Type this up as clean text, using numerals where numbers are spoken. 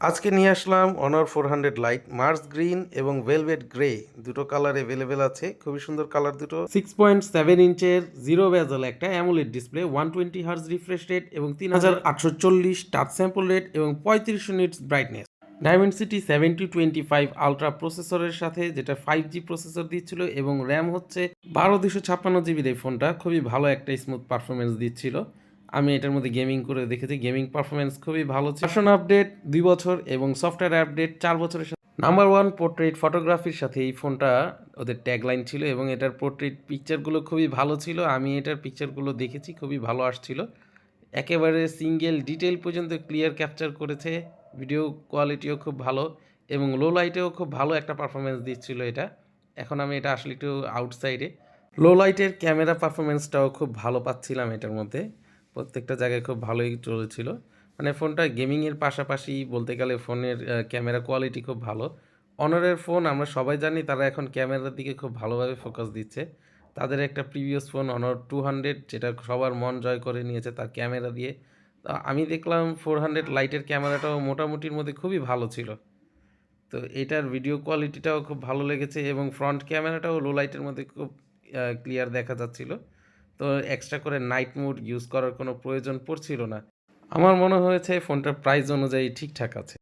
আজকে নিয়ে আসলাম honour 400 light Mars green এবং ভেলভেট গ্রে দুটো কালার অ্যাভেলেবেল আছে। খুবই সুন্দর কালার দুটো। 6.7 ইঞ্চের জিরো বেজেল একটা AMOLED display, 120 hertz refresh rate এবং 3840 টাচ স্যাম্পল রেট এবং 3500 নিটস ব্রাইটনেস। ডায়মেনসিটি 7025 আলট্রা প্রসেসরের সাথে, যেটা 5G প্রসেসর দিচ্ছিল এবং র্যাম হচ্ছে 12256 জিবির। এই ফোনটা খুবই ভালো একটা স্মুথ পারফরমেন্স দিচ্ছিল। আমি এটার মধ্যে গেমিং করে দেখেছি, গেমিং পারফরমেন্স খুবই ভালো ছিল। ভার্সন আপডেট 2 বছর এবং সফটওয়্যার আপডেট 4 বছরের সাথে। নাম্বার ওয়ান পোর্ট্রেট ফটোগ্রাফির সাথে এই ফোনটা ওদের ট্যাগলাইন ছিল এবং এটার পোর্ট্রেট পিকচারগুলো খুবই ভালো ছিল। আমি এটার পিকচারগুলো দেখেছি, খুবই ভালো আসছিল। একেবারে সিঙ্গেল ডিটেল পর্যন্ত ক্লিয়ার ক্যাপচার করেছে। ভিডিও কোয়ালিটিও খুব ভালো এবং লো লাইটেও খুব ভালো একটা পারফরমেন্স দিচ্ছিল এটা। এখন আমি এটা আসলে একটু আউটসাইডে। লো লাইটের ক্যামেরা পারফরমেন্সটাও খুব ভালো পাচ্ছিলাম এটার মধ্যে। প্রত্যেকটা জায়গায় খুব ভালোই চলেছিল। মানে ফোনটা গেমিংয়ের পাশাপাশি বলতে গেলে ফোনের ক্যামেরা কোয়ালিটি খুব ভালো। অনারের ফোন আমরা সবাই জানি, তারা এখন ক্যামেরার দিকে খুব ভালোভাবে ফোকাস দিচ্ছে। তাদের একটা প্রিভিয়াস ফোন অনার 200, যেটা সবার মন জয় করে নিয়েছে তার ক্যামেরা দিয়ে। তো আমি দেখলাম 400 লাইটের ক্যামেরাটাও মোটামুটির মধ্যে খুবই ভালো ছিল। তো এটার ভিডিও কোয়ালিটিটাও খুব ভালো লেগেছে এবং ফ্রন্ট ক্যামেরাটাও লো লাইটের মধ্যে খুব ক্লিয়ার দেখা যাচ্ছিল। তো এক্সট্রা করে নাইট মোড ইউজ করার কোনো প্রয়োজন পড়ছিল না। আমার মনে হয়েছে ফোনটার প্রাইস অনুযায়ী ঠিকঠাক আছে।